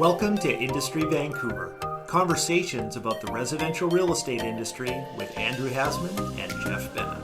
Welcome to Industry Vancouver, conversations about the residential real estate industry with Andrew Hasman and Jeff Benna.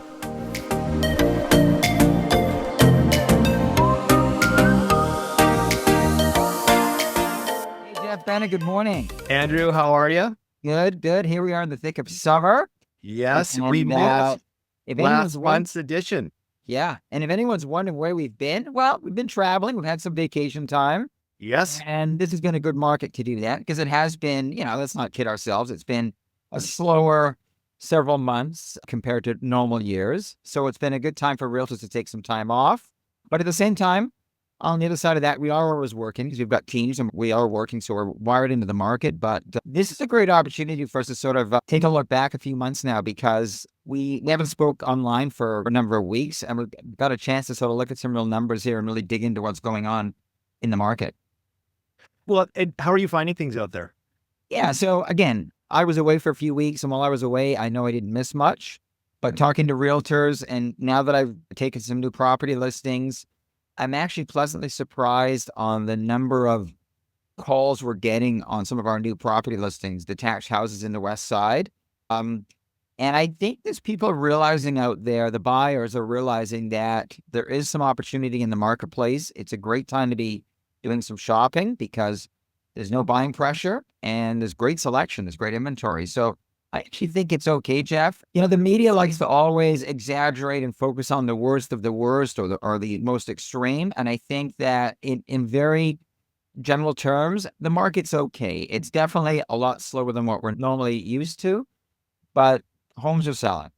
Hey, Jeff Benna, good morning. Andrew, how are you? Good, good. Here we are in the thick of summer. Yes, And, we missed if last anyone's month's edition. Yeah, and if anyone's wondering where we've been, well, we've been traveling. We've had some vacation time. Yes. And this has been a good market to do that because it has been, let's not kid ourselves. It's been a slower several months compared to normal years. So it's been a good time for realtors to take some time off. But at the same time, on the other side of that, we are always working because we've got teams and we are working. So we're wired into the market. But this is a great opportunity for us to sort of take a look back a few months now because we haven't spoke online for a number of weeks. And we've got a chance to sort of look at some real numbers here and really dig into what's going on in the market. Well, how are you finding things out there? Yeah. So again, I was away for a few weeks, and while I was away, I know I didn't miss much. But talking to realtors, and now that I've taken some new property listings, I'm actually pleasantly surprised on the number of calls we're getting on some of our new property listings, detached houses in the West Side. And I think there's people realizing out there, the buyers are realizing that there is some opportunity in the marketplace. It's a great time to be doing some shopping because there's no buying pressure and there's great selection, there's great inventory. So I actually think it's okay, Jeff. The media likes to always exaggerate and focus on the worst of the worst or the most extreme. And I think that in very general terms, the market's okay. It's definitely a lot slower than what we're normally used to, but homes are selling.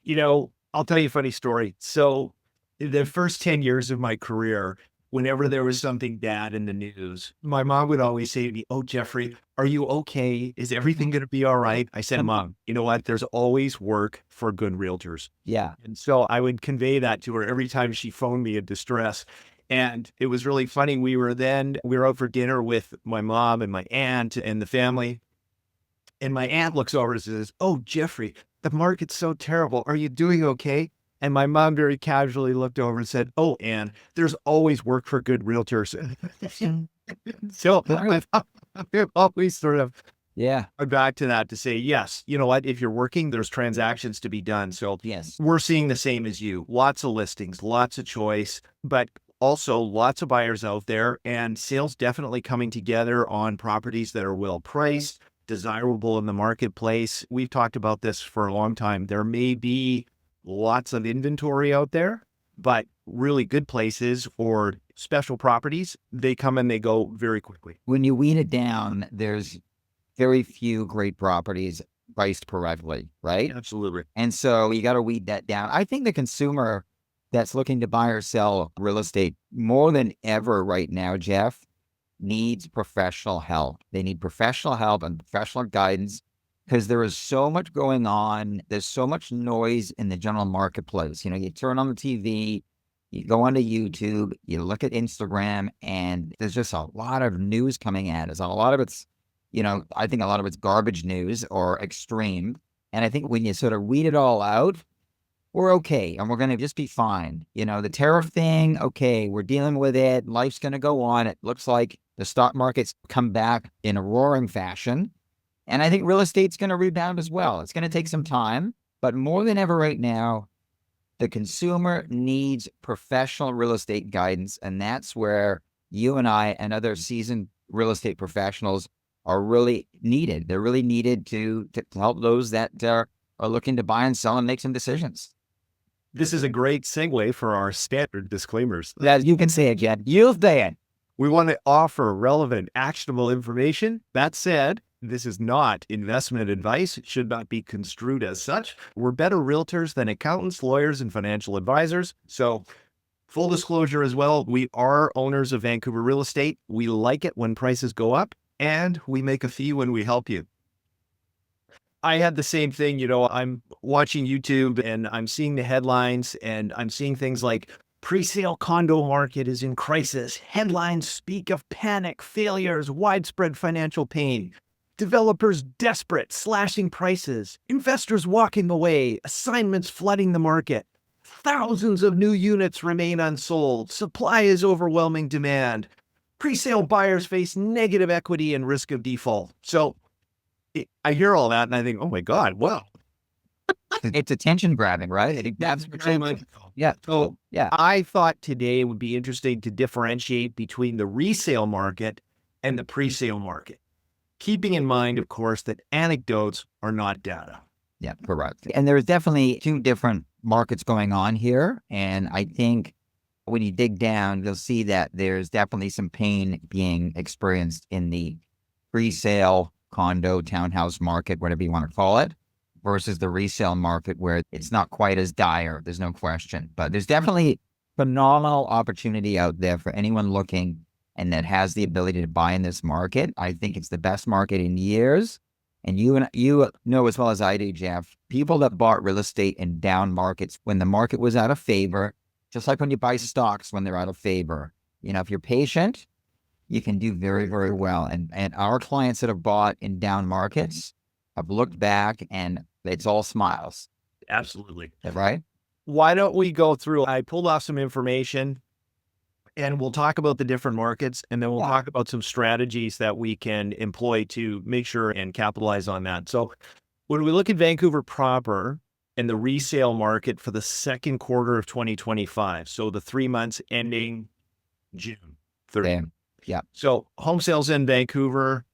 I'll tell you a funny story. So the first 10 years of my career, whenever there was something bad in the news, my mom would always say to me, "Oh, Jeffrey, are you okay? Is everything going to be all right?" I said, "Mom, you know what? There's always work for good realtors." Yeah. And so I would convey that to her every time she phoned me in distress. And it was really funny. We were out for dinner with my mom and my aunt and the family. And my aunt looks over and says, "Oh, Jeffrey, the market's so terrible. Are you doing okay?" And my mom very casually looked over and said, "Oh, Ann, there's always work for good realtors." So I've always sort of gone back to that to say, yes, you know what? If you're working, there's transactions to be done. So Yes. we're seeing the same as you. Lots of listings, lots of choice, but also lots of buyers out there and sales definitely coming together on properties that are well priced, desirable in the marketplace. We've talked about this for a long time. There may be lots of inventory out there, but really good places or special properties, they come and they go very quickly. When you weed it down, there's very few great properties priced correctly, right? Absolutely. And so you got to weed that down. I think the consumer that's looking to buy or sell real estate more than ever right now, Jeff, needs professional help. They need professional help and professional guidance because there is so much going on. There's so much noise in the general marketplace. You turn on the TV, you go onto YouTube, you look at Instagram, and there's just a lot of news coming at us. A lot of it's, I think a lot of it's garbage news or extreme. And I think when you sort of weed it all out, we're okay. And we're going to just be fine. The tariff thing, okay, we're dealing with it. Life's going to go on. It looks like the stock market's come back in a roaring fashion. And I think real estate's going to rebound as well. It's going to take some time, but more than ever right now, the consumer needs professional real estate guidance. And that's where you and I and other seasoned real estate professionals are really needed. They're really needed to help those that are looking to buy and sell and make some decisions. This is a great segue for our standard disclaimers. That you can say it, Jen. You'll say it. We want to offer relevant, actionable information. That said, this is not investment advice. It should not be construed as such. We're better realtors than accountants, lawyers, and financial advisors. So full disclosure as well, we are owners of Vancouver real estate. We like it when prices go up, and we make a fee when we help you. I had the same thing, I'm watching YouTube and I'm seeing the headlines and I'm seeing things like presale condo market is in crisis. Headlines speak of panic, failures, widespread financial pain. Developers desperate, slashing prices. Investors walking away. Assignments flooding the market. Thousands of new units remain unsold. Supply is overwhelming demand. Presale buyers face negative equity and risk of default. So I hear all that and I think, oh my God, well, It's attention grabbing, right? That's very much. yeah. So Yeah. I thought today it would be interesting to differentiate between the resale market and the presale market, keeping in mind, of course, that anecdotes are not data. Yeah, correct. And there's definitely two different markets going on here. And I think when you dig down, you'll see that there's definitely some pain being experienced in the pre-sale condo, townhouse market, whatever you want to call it, versus the resale market where it's not quite as dire. There's no question. But there's definitely phenomenal opportunity out there for anyone looking and that has the ability to buy in this market. I think it's the best market in years. And you know as well as I do, Jeff, people that bought real estate in down markets when the market was out of favor, just like when you buy stocks when they're out of favor. If you're patient, you can do very, very well. And our clients that have bought in down markets have looked back and it's all smiles. Absolutely. Right? Why don't we go through? I pulled off some information and we'll talk about the different markets and then we'll talk about some strategies that we can employ to make sure and capitalize on that. So when we look at Vancouver proper and the resale market for the second quarter of 2025, so the 3 months ending June 30th. Yeah. So home sales in Vancouver,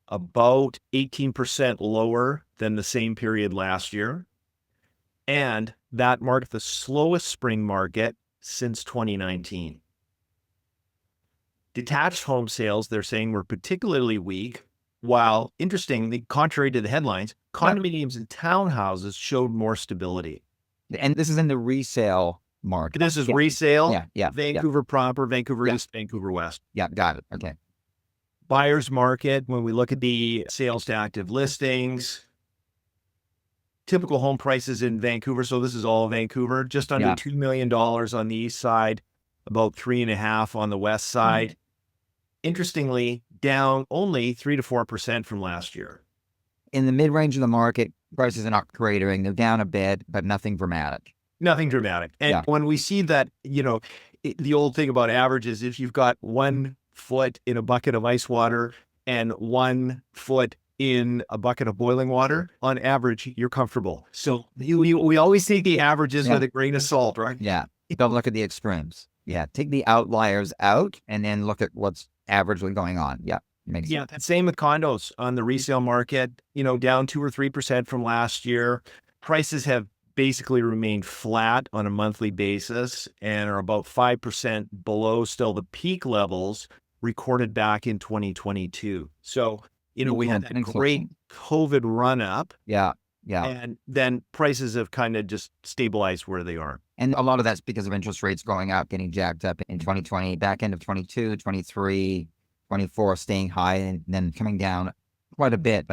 about 18% lower than the same period last year. And that marked the slowest spring market since 2019. Detached home sales, they're saying, were particularly weak, while, interestingly, contrary to the headlines, condominiums and townhouses showed more stability. And this is in the resale market. This is resale, Yeah. Vancouver proper, Vancouver East, Vancouver West. Yeah, got it. Okay. Buyer's market, when we look at the sales to active listings, typical home prices in Vancouver, so this is all Vancouver, just under $2 million on the east side, about 3.5 on the west side. Interestingly, down only 3 to 4% from last year. In the mid-range of the market, prices are not cratering. They're down a bit, but nothing dramatic. Nothing dramatic. And when we see that, the old thing about averages, if you've got 1 foot in a bucket of ice water and 1 foot in a bucket of boiling water, on average, you're comfortable. So we always take the averages with a grain of salt, right? Yeah. Don't look at the extremes. Yeah. Take the outliers out and then look at what's averagely going on. Yeah. Makes sense. Same with condos on the resale market, down 2 or 3% from last year. Prices have basically remained flat on a monthly basis and are about 5% below still the peak levels recorded back in 2022. So, we had that great COVID run up. Yeah. And then prices have kind of just stabilized where they are. And a lot of that's because of interest rates going up, getting jacked up in 2020, back end of 22, 23, 24, staying high and then coming down quite a bit,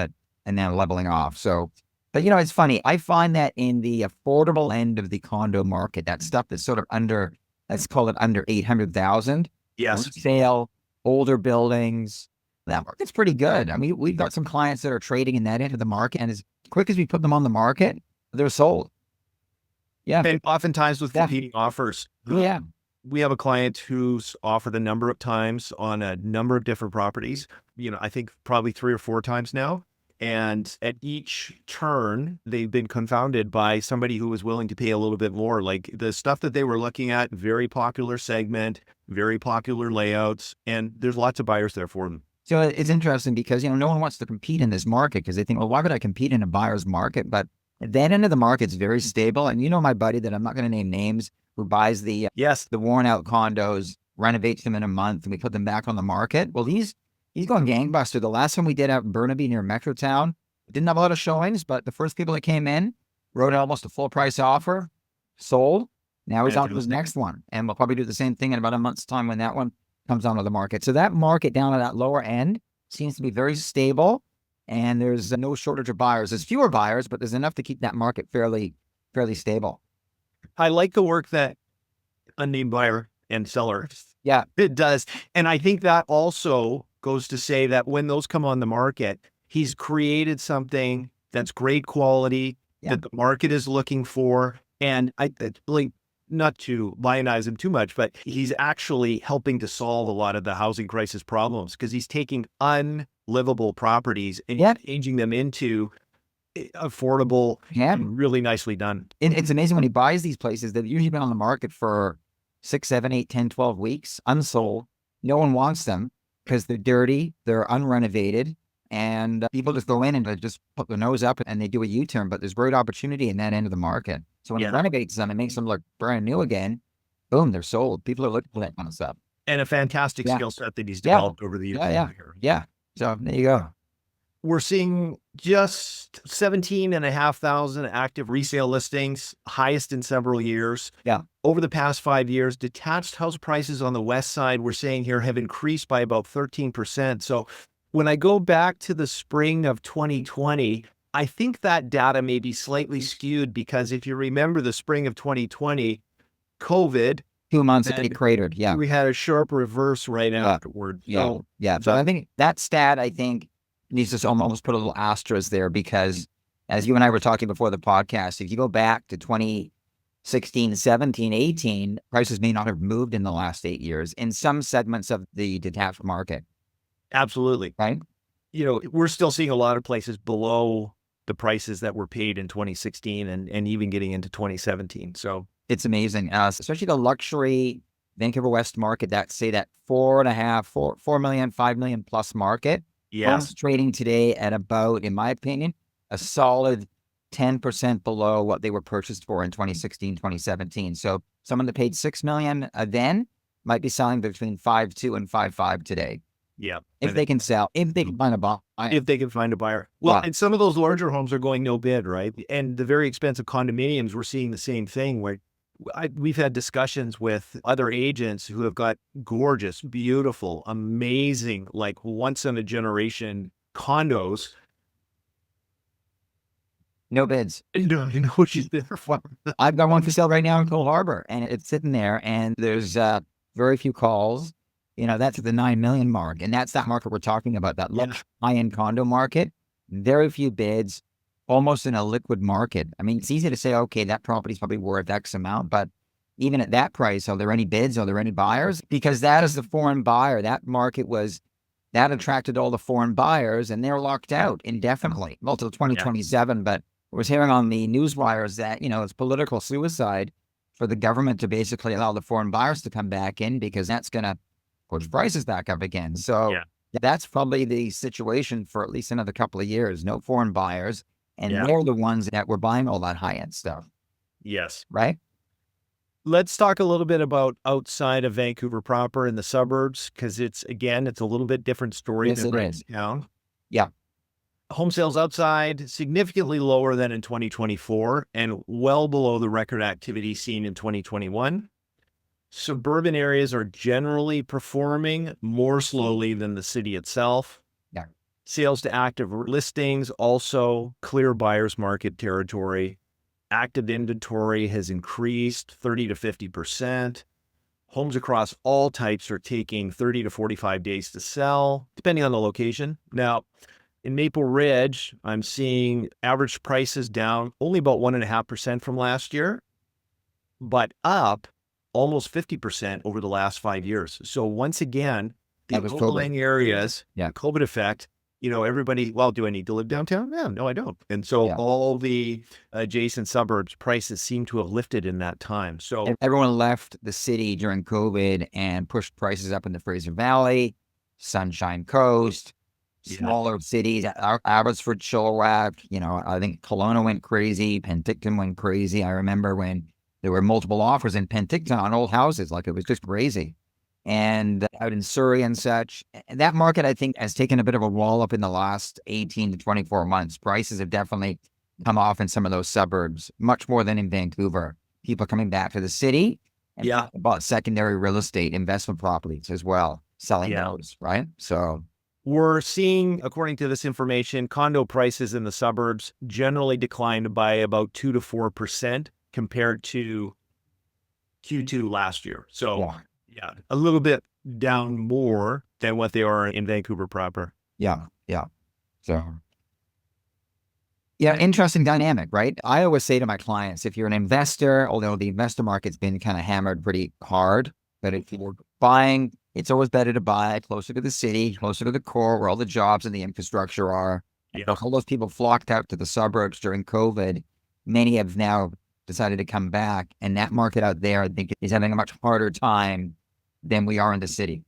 and then leveling off. So, but it's funny. I find that in the affordable end of the condo market, that stuff that's sort of under, let's call it under 800,000. Yes. Resale, older buildings, that market's pretty good. I mean, we've got some clients that are trading in that end of the market, and as quick as we put them on the market, they're sold. Yeah. And oftentimes with competing offers. Yeah. We have a client who's offered a number of times on a number of different properties, I think probably 3 or 4 times now. And at each turn, they've been confounded by somebody who was willing to pay a little bit more. Like the stuff that they were looking at, very popular segment, very popular layouts, and there's lots of buyers there for them. So it's interesting because, no one wants to compete in this market because they think, well, why would I compete in a buyer's market? But that end of the market's very stable. And my buddy that I'm not going to name names who buys the worn out condos, renovates them in a month, and we put them back on the market. Well, he's going gangbuster. The last one we did out in Burnaby near Metrotown, didn't have a lot of showings, but the first people that came in wrote almost a full price offer, sold. Now he's on to his next one. And we'll probably do the same thing in about a month's time when that one comes onto the market. So that market down at that lower end seems to be very stable, and there's no shortage of buyers. There's fewer buyers, but there's enough to keep that market fairly stable. I like the work that unnamed buyer and seller it does. And I think that also goes to say that when those come on the market, he's created something that's great quality that the market is looking for. And not to lionize him too much, but he's actually helping to solve a lot of the housing crisis problems because he's taking unlivable properties and changing them into affordable, really nicely done. It's amazing when he buys these places that usually been on the market for 6, 7, 8, 10, 12 weeks, unsold. No one wants them because they're dirty, they're unrenovated, and people just go in and they just put their nose up and they do a U-turn, but there's great opportunity in that end of the market. So when he renovates them and makes them look brand new again, boom, they're sold. People are looking for that kind of stuff. And a fantastic skill set that he's developed over the years. Yeah. So there you go. We're seeing just 17,500 active resale listings, highest in several years. Yeah. Over the past 5 years, detached house prices on the west side, we're saying here, have increased by about 13%. So when I go back to the spring of 2020, I think that data may be slightly skewed because if you remember the spring of 2020, COVID, 2 months and it cratered. Yeah. We had a sharp reverse right afterward. So I think that stat, needs to almost put a little asterisk there because as you and I were talking before the podcast, if you go back to 2016, 17, 18, prices may not have moved in the last 8 years in some segments of the detached market. Absolutely. Right. We're still seeing a lot of places below the prices that were paid in 2016 and even getting into 2017. So it's amazing, especially the luxury Vancouver West market, that 4 million, 5 million plus market. Homes trading today at about, in my opinion, a solid 10% below what they were purchased for in 2016, 2017. So someone that paid $6 million then might be selling between 5.2 and 5.5 today. Yeah. If they can sell, if they can find a buyer. If they can find a buyer. Well, and some of those larger homes are going no bid, right? And the very expensive condominiums, we're seeing the same thing where we've had discussions with other agents who have got gorgeous, beautiful, amazing, like once in a generation condos. No bids. No, you know what she's there for. I've got one for sale right now in Cold Harbor and it's sitting there and there's very few calls. That's at the 9 million mark. And that's that market we're talking about, that high-end condo market. Very few bids. Almost in a liquid market. I mean, it's easy to say, okay, that property's probably worth X amount, but even at that price, are there any bids? Are there any buyers? Because that is the foreign buyer. That market that attracted all the foreign buyers and they're locked out indefinitely, well, till 2027. But I was hearing on the news wires that, it's political suicide for the government to basically allow the foreign buyers to come back in because that's going to push prices back up again. So that's probably the situation for at least another couple of years. No foreign buyers. And they're the ones that were buying all that high-end stuff. Yes. Right? Let's talk a little bit about outside of Vancouver proper in the suburbs, because it's a little bit different story than right down. Yeah. Home sales outside, significantly lower than in 2024 and well below the record activity seen in 2021. Suburban areas are generally performing more slowly than the city itself. Yeah. Sales to active listings also clear buyer's market territory. Active inventory has increased 30 to 50%. Homes across all types are taking 30 to 45 days to sell, depending on the location. Now, in Maple Ridge, I'm seeing average prices down only about 1.5% from last year, but up almost 50% over the last 5 years. So once again, the overlaying areas, COVID effect, everybody, do I need to live downtown? No, I don't. And so all the adjacent suburbs prices seem to have lifted in that time. So everyone left the city during COVID and pushed prices up in the Fraser Valley, Sunshine Coast, smaller cities. Abbotsford, Chilliwack, I think Kelowna went crazy. Penticton went crazy. I remember when there were multiple offers in Penticton on old houses, like it was just crazy. And out in Surrey and such. And that market, I think, has taken a bit of a wall up in the last 18 to 24 months. Prices have definitely come off in some of those suburbs, much more than in Vancouver. People coming back to the city and bought secondary real estate investment properties as well, selling those, right? So we're seeing, according to this information, condo prices in the suburbs generally declined by about 2 to 4% compared to Q2 last year. So a little bit down more than what they are in Vancouver proper. Yeah. So Yeah, interesting dynamic, right? I always say to my clients, if you're an investor, although the investor market's been kind of hammered pretty hard, but if you're buying, it's always better to buy closer to the city, closer to the core where all the jobs and the infrastructure are. Yeah. All those people flocked out to the suburbs during COVID. Many have now decided to come back. And that market out there, I think, is having a much harder time than we are in the city.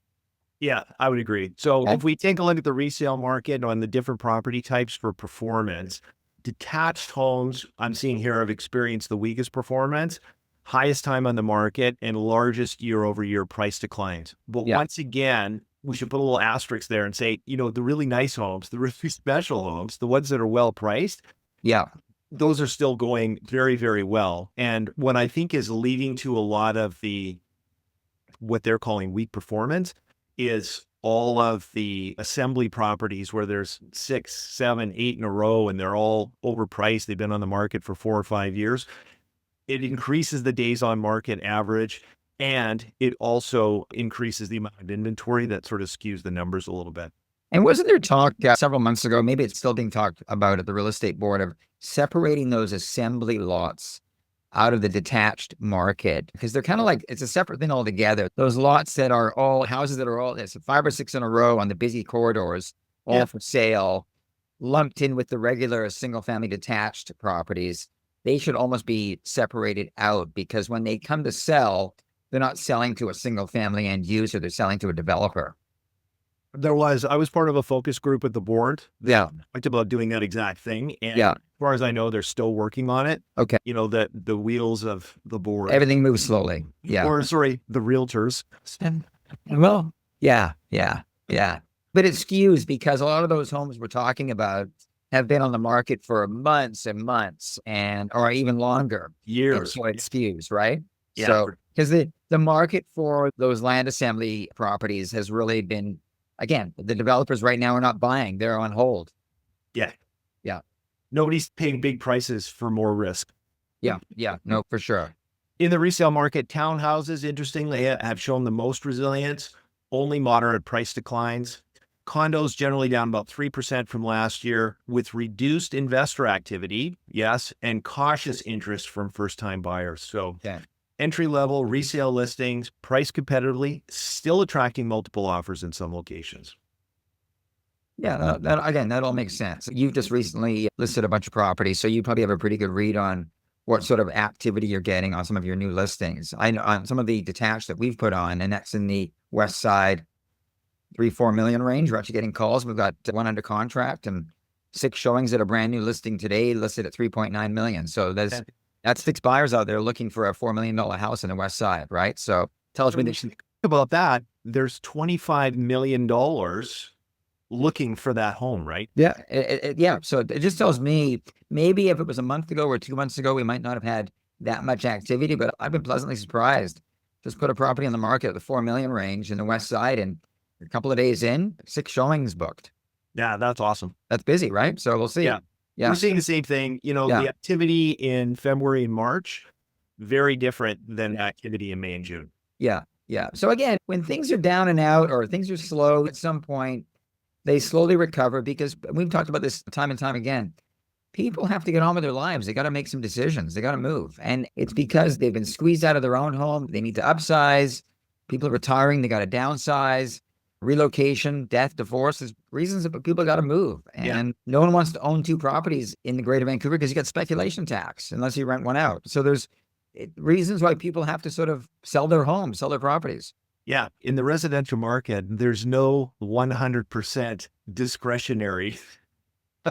Yeah, I would agree. So Okay. if we take a look at the resale market on the different property types for performance, detached homes I'm seeing here have experienced the weakest performance, highest time on the market, and largest year-over-year price declines. But Yeah. once again, we should put a little asterisk there and say, the really nice homes, the really special homes, the ones that are well priced, Yeah. those are still going very, very well. And what I think is leading to a lot of what they're calling weak performance is all of the assembly properties where there's 6, 7, 8 in a row and they're all overpriced. They've been on the market for 4 or 5 years. It increases the days on market average, and it also increases the amount of inventory that sort of skews the numbers a little bit. And wasn't there talk several months ago, maybe it's still being talked about at the real estate board, of separating those assembly lots out of the detached market? Because they're kind of like, it's a separate thing altogether. Those lots that are all houses that are all, it's 5 or 6 in a row on the busy corridors, all for sale, lumped in with the regular single family detached properties. They should almost be separated out, because when they come to sell, they're not selling to a single family end user, they're selling to a developer. I was part of a focus group at the board. Yeah. Talked about doing that exact thing. And Yeah. as far as I know, they're still working on it. Okay. That the wheels of the board. Everything moves slowly. Yeah. Or sorry, the realtors. Well, yeah. But it skews because a lot of those homes we're talking about have been on the market for months and months, or even longer. Years. So it skews, right? Yeah. So, because the market for those land assembly properties has really been, again, the developers right now are not buying, they're on hold. Yeah. Yeah. Nobody's paying big prices for more risk. Yeah. No, for sure. In the resale market, townhouses, interestingly, have shown the most resilience, only moderate price declines. Condos generally down about 3% from last year, with reduced investor activity, yes, and cautious interest from first-time buyers. So entry-level resale listings, priced competitively, still attracting multiple offers in some locations. Yeah, that all makes sense. You've just recently listed a bunch of properties, so you probably have a pretty good read on what sort of activity you're getting on some of your new listings. I know on some of the detached that we've put on, and that's in the west side, 3-4 million range. We're actually getting calls. We've got one under contract and 6 showings at a brand new listing today, listed at 3.9 million. So that's 6 buyers out there looking for a $4 million house in the west side, right? So tells me that about that, there's $25 million looking for that home, right? Yeah. Yeah. So it just tells me, maybe if it was a month ago or 2 months ago, we might not have had that much activity, but I've been pleasantly surprised. Just put a property on the market at the 4 million range in the west side, and a couple of days in, 6 showings booked. Yeah, that's awesome. That's busy, right? So we'll see. Yeah. We're seeing the same thing. The activity in February and March, very different than activity in May and June. Yeah. So again, when things are down and out or things are slow, at some point, they slowly recover, because we've talked about this time and time again. People have to get on with their lives. They got to make some decisions. They got to move. And it's because they've been squeezed out of their own home. They need to upsize. People are retiring. They got to downsize. Relocation, death, divorce. There's reasons that people got to move. And no one wants to own 2 properties in the greater Vancouver because you got speculation tax unless you rent one out. So there's reasons why people have to sort of sell their homes, sell their properties. Yeah. In the residential market, there's no 100% discretionary.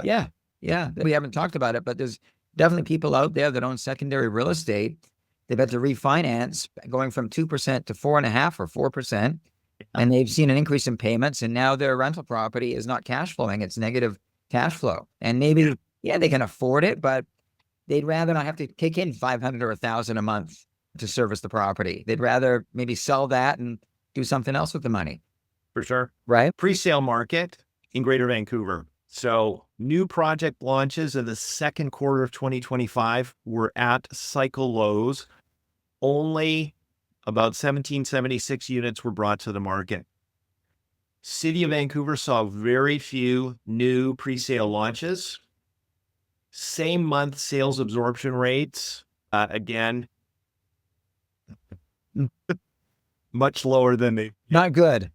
Yeah. We haven't talked about it, but there's definitely people out there that own secondary real estate. They've had to refinance going from 2% to 4.5% or 4%. And they've seen an increase in payments, and now their rental property is not cash flowing. It's negative cash flow. And maybe, they can afford it, but they'd rather not have to kick in $500 or $1,000 a month to service the property. They'd rather maybe sell that and do something else with the money. For sure. Right. Presale market in Greater Vancouver. So new project launches in the second quarter of 2025 were at cycle lows. Only about 1776 units were brought to the market. City of Vancouver saw very few new presale launches. Same month sales absorption rates, again, much lower than they Not good.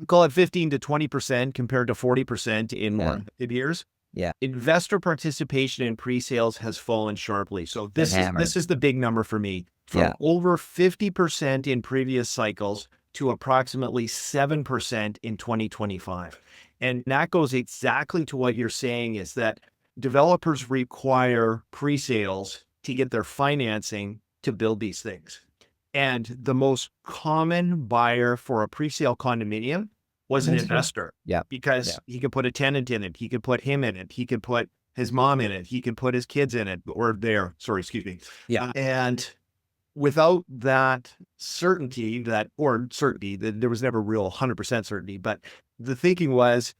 call it 15 to 20% compared to 40% in more years. Yeah. Investor participation in pre-sales has fallen sharply. So this is the big number for me. From over 50% in previous cycles to approximately 7% in 2025. And that goes exactly to what you're saying, is that developers require pre-sales to get their financing to build these things. And the most common buyer for a pre-sale condominium was an investor. Because he could put a tenant in it. He could put him in it. He could put his mom in it. He could put his kids in it, and without that certainty, that there was never real 100% certainty, but the thinking was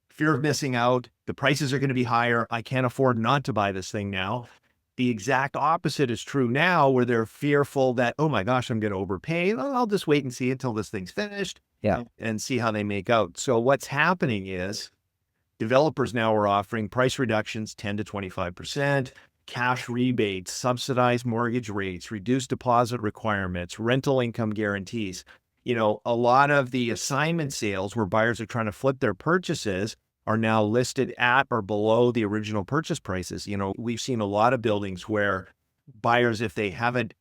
fear of missing out. The prices are going to be higher. I can't afford not to buy this thing now. The exact opposite is true now, where they're fearful that, oh my gosh, I'm going to overpay. I'll just wait and see until this thing's finished and see how they make out. So what's happening is developers now are offering price reductions 10 to 25%, cash rebates, subsidized mortgage rates, reduced deposit requirements, rental income guarantees. A lot of the assignment sales where buyers are trying to flip their purchases are now listed at or below the original purchase prices. We've seen a lot of buildings where buyers, if they haven't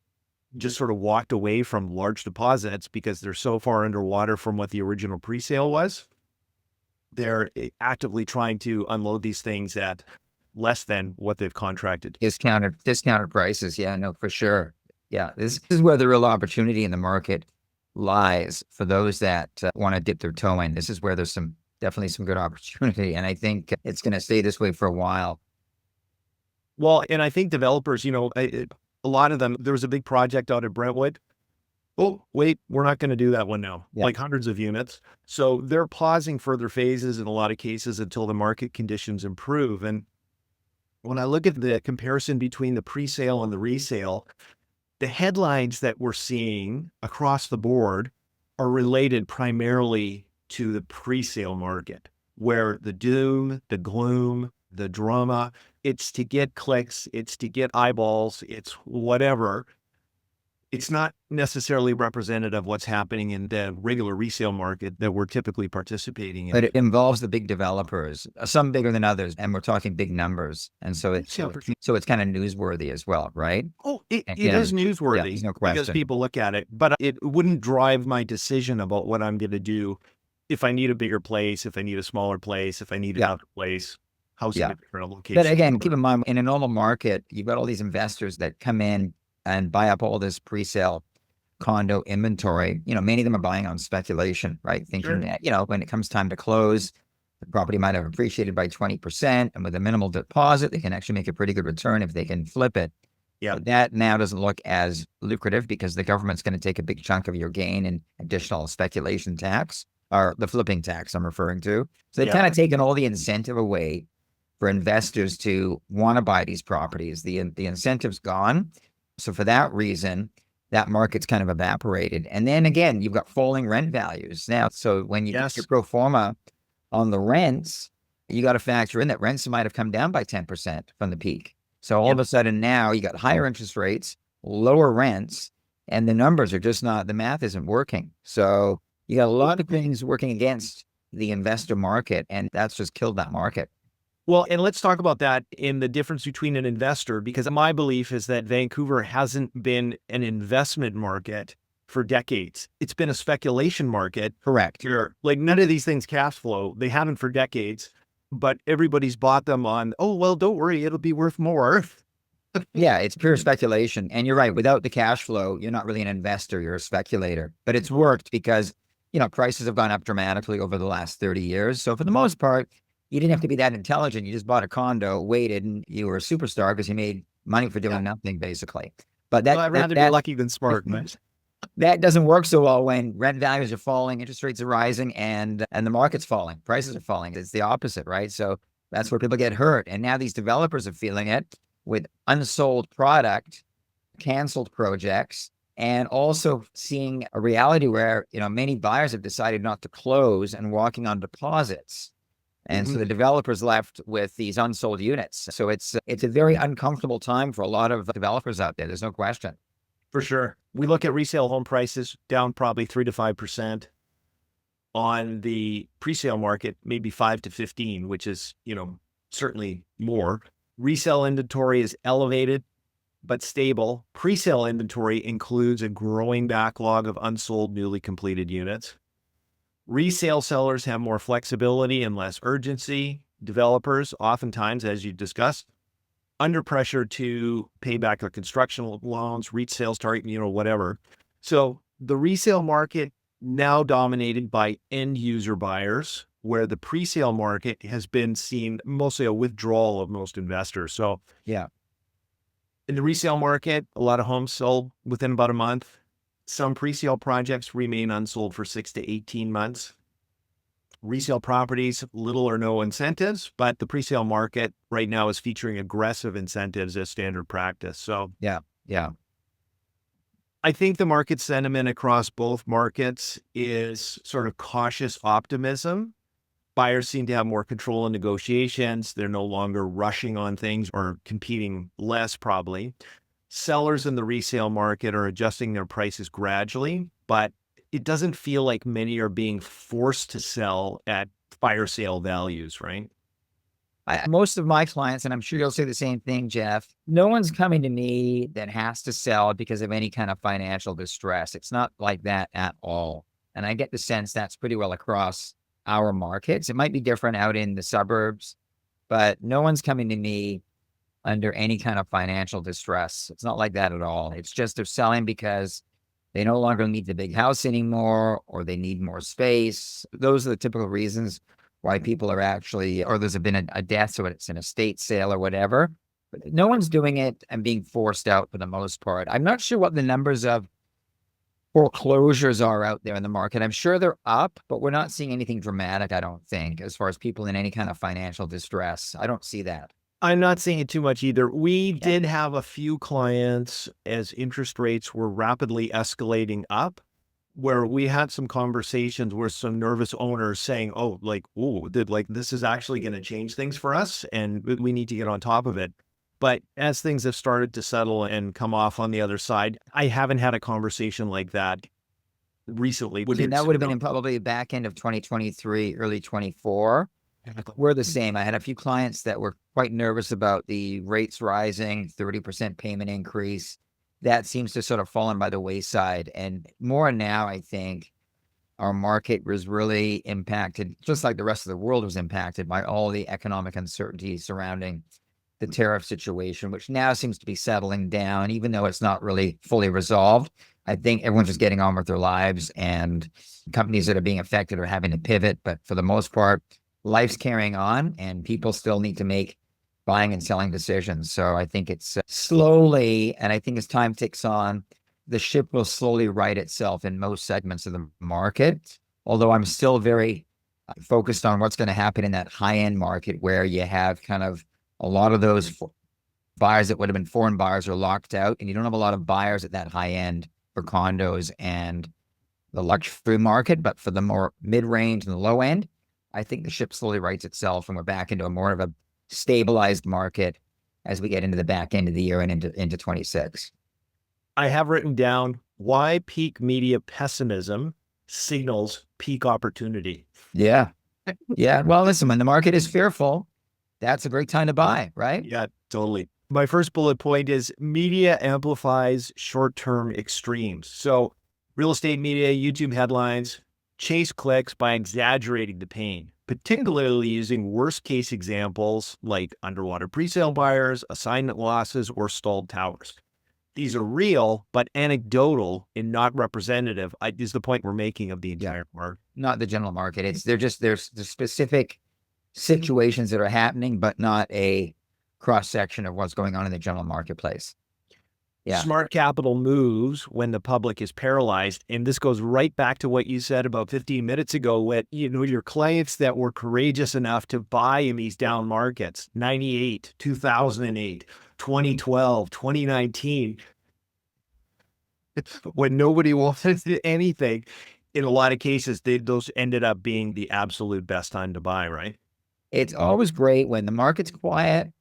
just sort of walked away from large deposits because they're so far underwater from what the original pre-sale was, they're actively trying to unload these things at less than what they've contracted. Discounted prices. Yeah, no, for sure. Yeah, this is where the real opportunity in the market lies for those that want to dip their toe in. This is where there's definitely some good opportunity. And I think it's going to stay this way for a while. Well, and I think developers, a lot of them, there was a big project out at Brentwood. Oh, wait, we're not going to do that one now, like hundreds of units. So they're pausing further phases in a lot of cases until the market conditions improve. And when I look at the comparison between the pre-sale and the resale, the headlines that we're seeing across the board are related primarily to the pre-sale market, where the doom, the gloom, the drama, it's to get clicks, it's to get eyeballs, it's whatever. It's not necessarily representative of what's happening in the regular resale market that we're typically participating in. But it involves the big developers, some bigger than others, and we're talking big numbers. And so it's kind of newsworthy as well, right? Oh, it is newsworthy, no question, because people look at it, but it wouldn't drive my decision about what I'm going to do if I need a bigger place, if I need a smaller place, if I need another place, housing in a different location. But again, keep in mind, in a normal market, you've got all these investors that come in and buy up all this pre-sale condo inventory. Many of them are buying on speculation, right? Thinking that, when it comes time to close, the property might have appreciated by 20%, and with a minimal deposit, they can actually make a pretty good return if they can flip it. But that now doesn't look as lucrative because the government's going to take a big chunk of your gain in additional speculation tax, or the flipping tax I'm referring to. So they've kind of taken all the incentive away for investors to want to buy these properties. The incentive's gone. So for that reason, that market's kind of evaporated. And then again, you've got falling rent values now. So when you get your pro forma on the rents, you got to factor in that rents might have come down by 10% from the peak. So all of a sudden now you got higher interest rates, lower rents, and the numbers are just not, the math isn't working. So you got a lot of things working against the investor market, and that's just killed that market. Well, and let's talk about that in the difference between an investor, because my belief is that Vancouver hasn't been an investment market for decades. It's been a speculation market. Correct. Like none of these things cash flow. They haven't for decades, but everybody's bought them on, oh, well, don't worry, it'll be worth more. Yeah, it's pure speculation. And you're right. Without the cash flow, you're not really an investor. You're a speculator. But it's worked because, prices have gone up dramatically over the last 30 years. So for the most part, you didn't have to be that intelligent. You just bought a condo, waited, and you were a superstar because you made money for doing nothing, basically. But I'd rather be lucky than smart. That doesn't work so well when rent values are falling, interest rates are rising, and the market's falling, prices are falling. It's the opposite, right? So that's where people get hurt. And now these developers are feeling it with unsold product, canceled projects, and also seeing a reality where, many buyers have decided not to close and walking on deposits. And so the developer's left with these unsold units. So it's a very uncomfortable time for a lot of developers out there. There's no question. For sure. We look at resale home prices down probably 3 to 5%. On the presale market, maybe 5 to 15, which is, certainly more. Resale inventory is elevated but stable. Presale inventory includes a growing backlog of unsold newly completed units. Resale sellers have more flexibility and less urgency. Developers, oftentimes, as you discussed, under pressure to pay back their construction loans, reach sales target, whatever. So the resale market now dominated by end user buyers, where the presale market has been seen mostly a withdrawal of most investors. So Yeah. in the resale market, a lot of homes sold within about a month. Some presale projects remain unsold for 6 to 18 months. Resale properties, little or no incentives, but the presale market right now is featuring aggressive incentives as standard practice. So Yeah. I think the market sentiment across both markets is sort of cautious optimism. Buyers seem to have more control in negotiations. They're no longer rushing on things or competing less, probably. Sellers in the resale market are adjusting their prices gradually, but it doesn't feel like many are being forced to sell at fire sale values, right? Most of my clients, and I'm sure you'll say the same thing, Jeff, no one's coming to me that has to sell because of any kind of financial distress. It's not like that at all. And I get the sense that's pretty well across our markets. It might be different out in the suburbs, but no one's coming to me under any kind of financial distress. It's not like that at all. It's just they're selling because they no longer need the big house anymore, or they need more space. Those are the typical reasons why people are actually, or there's been a death, so it's an estate sale or whatever. But no one's doing it and being forced out for the most part. I'm not sure what the numbers of foreclosures are out there in the market. I'm sure they're up, but we're not seeing anything dramatic, I don't think, as far as people in any kind of financial distress. I don't see that. I'm not seeing it too much either. We did have a few clients as interest rates were rapidly escalating up, where we had some conversations with some nervous owners saying, this is actually going to change things for us and we need to get on top of it. But as things have started to settle and come off on the other side, I haven't had a conversation like that recently. That would have been in probably back end of 2023, early 24. We're the same. I had a few clients that were quite nervous about the rates rising, 30% payment increase. That seems to sort of fallen by the wayside. And more now, I think our market was really impacted, just like the rest of the world was impacted by all the economic uncertainty surrounding the tariff situation, which now seems to be settling down, even though it's not really fully resolved. I think everyone's just getting on with their lives, and companies that are being affected are having to pivot. But for the most part, life's carrying on, and people still need to make buying and selling decisions. So I think it's slowly, and I think as time ticks on, the ship will slowly right itself in most segments of the market. Although I'm still very focused on what's going to happen in that high-end market, where you have kind of a lot of those buyers that would have been foreign buyers are locked out, and you don't have a lot of buyers at that high end for condos and the luxury market. But for the more mid-range and the low end, I think the ship slowly rights itself, and we're back into a more of a stabilized market as we get into the back end of the year and into 26. I have written down why peak media pessimism signals peak opportunity. Yeah. Well, listen, when the market is fearful, that's a great time to buy, right? Yeah, totally. My first bullet point is media amplifies short-term extremes. So real estate media, YouTube headlines, chase clicks by exaggerating the pain, particularly using worst-case examples like underwater presale buyers, assignment losses, or stalled towers. These are real, but anecdotal and not representative, is the point we're making of the entire market. Not the general market. There's specific situations that are happening, but not a cross-section of what's going on in the general marketplace. Yeah. Smart capital moves when the public is paralyzed. And this goes right back to what you said about 15 minutes ago with, your clients that were courageous enough to buy in these down markets, 98, 2008, 2012, 2019, when nobody wanted anything. In a lot of cases, those ended up being the absolute best time to buy, right? It's always great when the market's quiet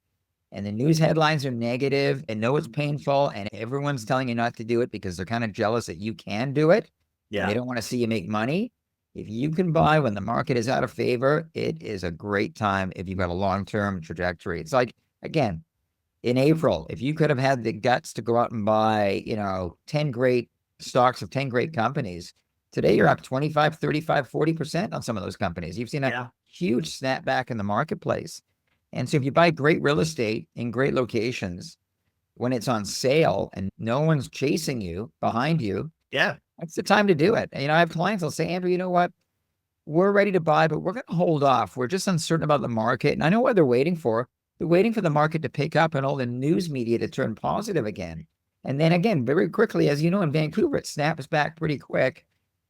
and the news headlines are negative and know it's painful and everyone's telling you not to do it because they're kind of jealous that you can do it. And they don't want to see you make money. If you can buy when the market is out of favor, it is a great time if you've got a long-term trajectory. It's like, again, in April, if you could have had the guts to go out and buy, 10 great stocks of 10 great companies, today you're up 25, 35, 40% on some of those companies. You've seen a huge snapback in the marketplace. And so if you buy great real estate in great locations, when it's on sale and no one's chasing you behind you, that's the time to do it. I have clients that'll say, Andrew, you know what? We're ready to buy, but we're going to hold off. We're just uncertain about the market. And I know what they're waiting for. They're waiting for the market to pick up and all the news media to turn positive again. And then again, very quickly, as you know, in Vancouver, it snaps back pretty quick.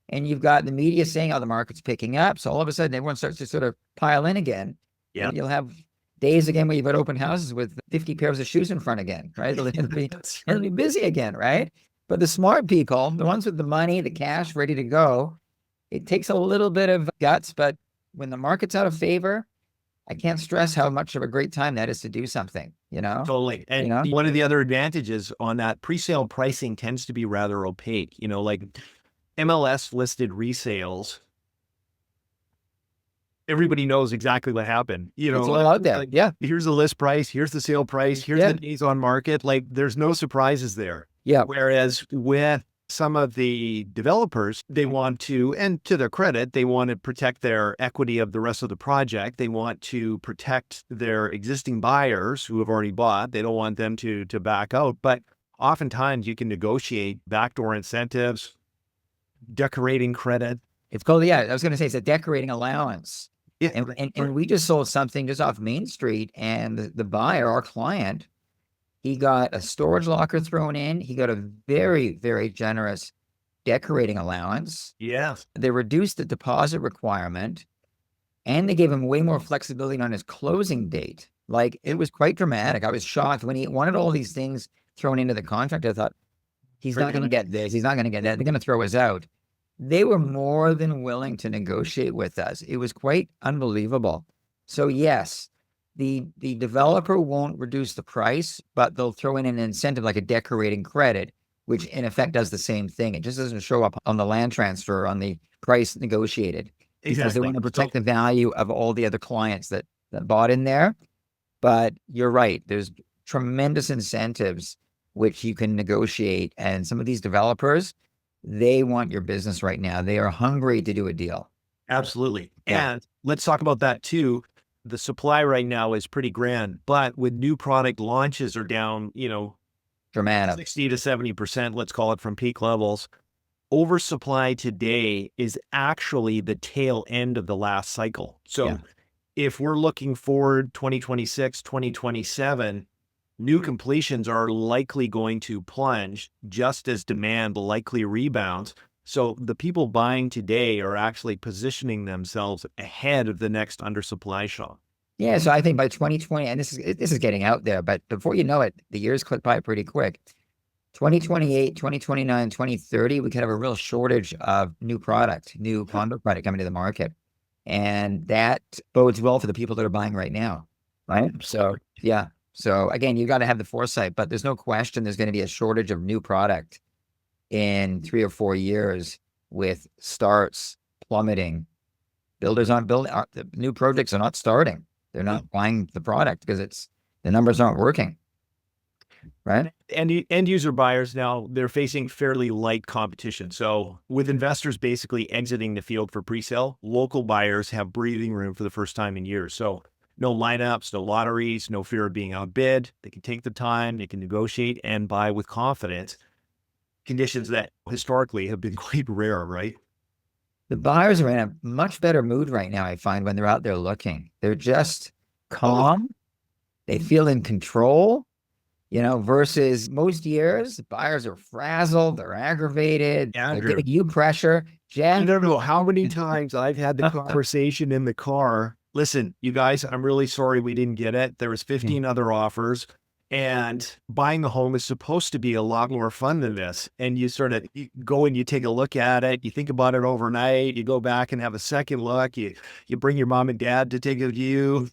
And you've got the media saying, oh, the market's picking up. So all of a sudden, everyone starts to sort of pile in again. And you'll have days again where you've got open houses with 50 pairs of shoes in front again, right? It'll be busy again, right? But the smart people, the ones with the money, the cash ready to go, it takes a little bit of guts, but when the market's out of favor, I can't stress how much of a great time that is to do something, Totally. And one of the other advantages on that, pre-sale pricing tends to be rather opaque, like MLS listed resales. Everybody knows exactly what happened. It's all out there. Like, here's the list price. Here's the sale price. Here's the days on market. Like there's no surprises there. Yeah. Whereas with some of the developers, they want to, and to their credit, they want to protect their equity of the rest of the project. They want to protect their existing buyers who have already bought. They don't want them to back out. But oftentimes you can negotiate backdoor incentives, decorating credit. It's called, I was going to say, it's a decorating allowance. Yeah. And we just sold something just off Main Street, and the buyer, our client, he got a storage locker thrown in. He got a very, very generous decorating allowance. Yes. They reduced the deposit requirement, and they gave him way more flexibility on his closing date. Like, it was quite dramatic. I was shocked when he wanted all these things thrown into the contract. I thought, he's not going to get this. He's not going to get that. They're going to throw us out. They were more than willing to negotiate with us. It was quite unbelievable. So yes, the developer won't reduce the price, but they'll throw in an incentive like a decorating credit, which in effect does the same thing. It just doesn't show up on the land transfer on the price negotiated. Because they want to protect the value of all the other clients that bought in there. But you're right. There's tremendous incentives which you can negotiate. And some of these developers, they want your business right now. They are hungry to do a deal. Absolutely. Yeah. And let's talk about that too. The supply right now is pretty grand, but with new product launches are down, Dramatic. 60 to 70%, let's call it, from peak levels. Oversupply today is actually the tail end of the last cycle. So if we're looking forward 2026, 2027, new completions are likely going to plunge just as demand will likely rebound. So the people buying today are actually positioning themselves ahead of the next undersupply shock. Yeah, so I think by 2020, and this is getting out there, but before you know it, the years clip by pretty quick. 2028, 2029, 2030, we could have a real shortage of new product, new condo product coming to the market. And that bodes well for the people that are buying right now, right? So, yeah. So again, you got to have the foresight, but there's no question there's going to be a shortage of new product in 3 or 4 years with starts plummeting. Builders aren't building, the new projects are not starting. They're not buying the product because the numbers aren't working, right? And end user buyers now, they're facing fairly light competition. So with investors basically exiting the field for pre-sale, local buyers have breathing room for the first time in years. So no lineups, no lotteries, no fear of being outbid. They can take the time, they can negotiate and buy with confidence. Conditions that historically have been quite rare, right? The buyers are in a much better mood right now, I find, when they're out there looking. They're just calm. They feel in control, versus most years, buyers are frazzled, they're aggravated, Andrew, they're giving you pressure. Jen, I don't know how many times I've had the conversation in the car. Listen, you guys, I'm really sorry we didn't get it. There was 15 other offers. And buying a home is supposed to be a lot more fun than this. And you go and you take a look at it. You think about it overnight. You go back and have a second look. You bring your mom and dad to take a view.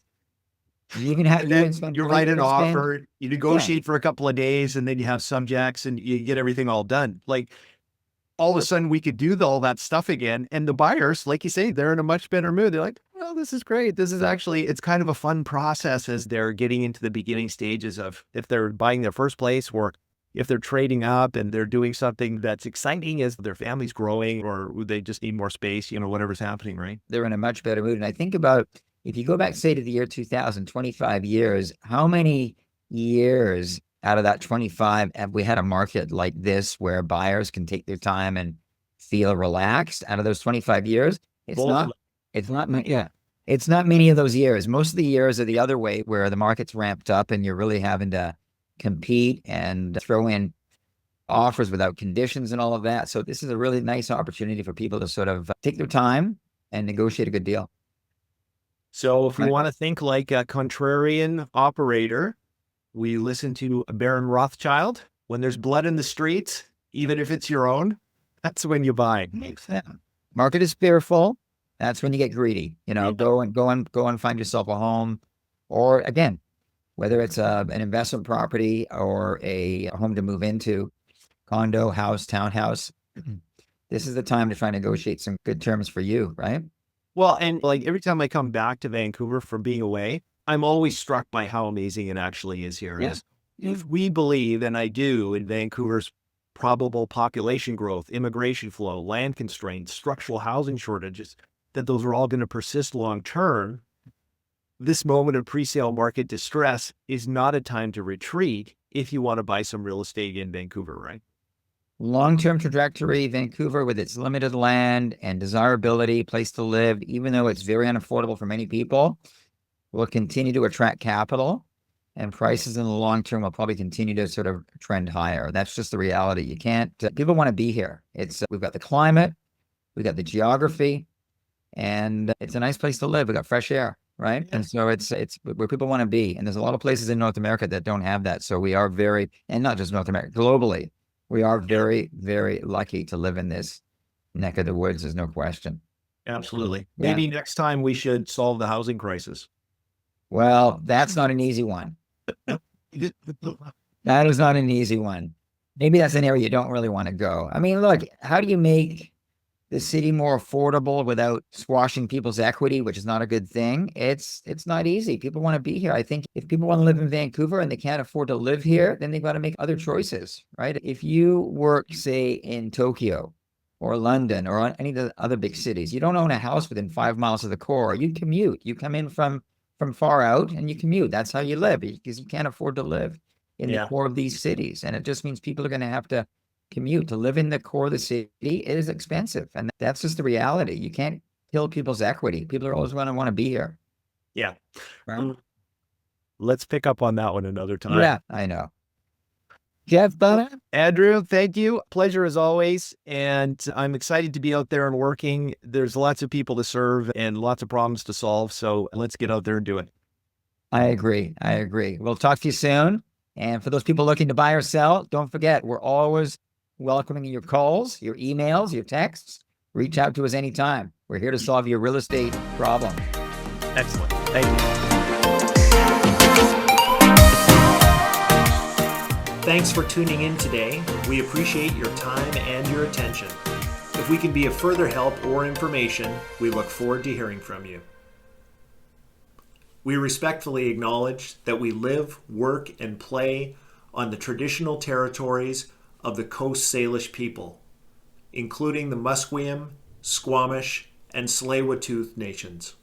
You even have And you then even spend you write an spend- offer, you negotiate for a couple of days, and then you have subjects and you get everything all done. Like all of a sudden we could do all that stuff again. And the buyers, like you say, they're in a much better mood. They're like, well, this is great. This is actually, it's kind of a fun process as they're getting into the beginning stages of if they're buying their first place or if they're trading up and they're doing something that's exciting as their family's growing or they just need more space, whatever's happening, right? They're in a much better mood. And I think about if you go back, say, to the year 2000, 25 years, how many years out of that 25 have we had a market like this where buyers can take their time and feel relaxed? Out of those 25 years, it's not many of those years. Most of the years are the other way where the market's ramped up and you're really having to compete and throw in offers without conditions and all of that. So this is a really nice opportunity for people to sort of take their time and negotiate a good deal. So if we want to think like a contrarian operator, we listen to Baron Rothschild. When there's blood in the streets, even if it's your own, that's when you buy. Market is fearful. That's when you get greedy. Go and find yourself a home, or again, whether it's an investment property or a home to move into, condo, house, townhouse. This is the time to try and negotiate some good terms for you, right? Well, and like every time I come back to Vancouver from being away, I'm always struck by how amazing it actually is here. Yeah. If we believe, and I do, in Vancouver's probable population growth, immigration flow, land constraints, structural housing shortages, that those are all going to persist long term, this moment of pre-sale market distress is not a time to retreat if you want to buy some real estate in Vancouver, right? Long-term trajectory, Vancouver with its limited land and desirability, place to live, even though it's very unaffordable for many people, will continue to attract capital, and prices in the long term will probably continue to sort of trend higher. That's just the reality. You can't, people want to be here. We've got the climate, we've got the geography, and it's a nice place to live. We've got fresh air, right? And so it's where people want to be. And there's a lot of places in North America that don't have that. So we are and not just North America, globally, we are very, very lucky to live in this neck of the woods. There's no question. Absolutely. Yeah. Maybe next time we should solve the housing crisis. Well, that's not an easy one. That is not an easy one. Maybe that's an area you don't really want to go. I mean, look, how do you make the city more affordable without squashing people's equity, which is not a good thing? It's not easy. People want to be here. I think if people want to live in Vancouver and they can't afford to live here, then they've got to make other choices, right? If you work, say, in Tokyo or London or any of the other big cities, you don't own a house within 5 miles of the core. You commute. You come in from far out and you commute. That's how you live, because you can't afford to live in the core of these cities. And it just means people are going to have to commute. To live in the core of the city is expensive. And that's just the reality. You can't kill people's equity. People are always going to want to be here. Yeah. Right? Let's pick up on that one another time. Yeah, I know. Jeff, Andrew, thank you. Pleasure as always. And I'm excited to be out there and working. There's lots of people to serve and lots of problems to solve. So let's get out there and do it. I agree. We'll talk to you soon. And for those people looking to buy or sell, don't forget, we're always welcoming your calls, your emails, your texts. Reach out to us anytime. We're here to solve your real estate problem. Excellent. Thank you. Thanks for tuning in today. We appreciate your time and your attention. If we can be of further help or information, we look forward to hearing from you. We respectfully acknowledge that we live, work, and play on the traditional territories of the Coast Salish people, including the Musqueam, Squamish, and Tsleil-Waututh nations.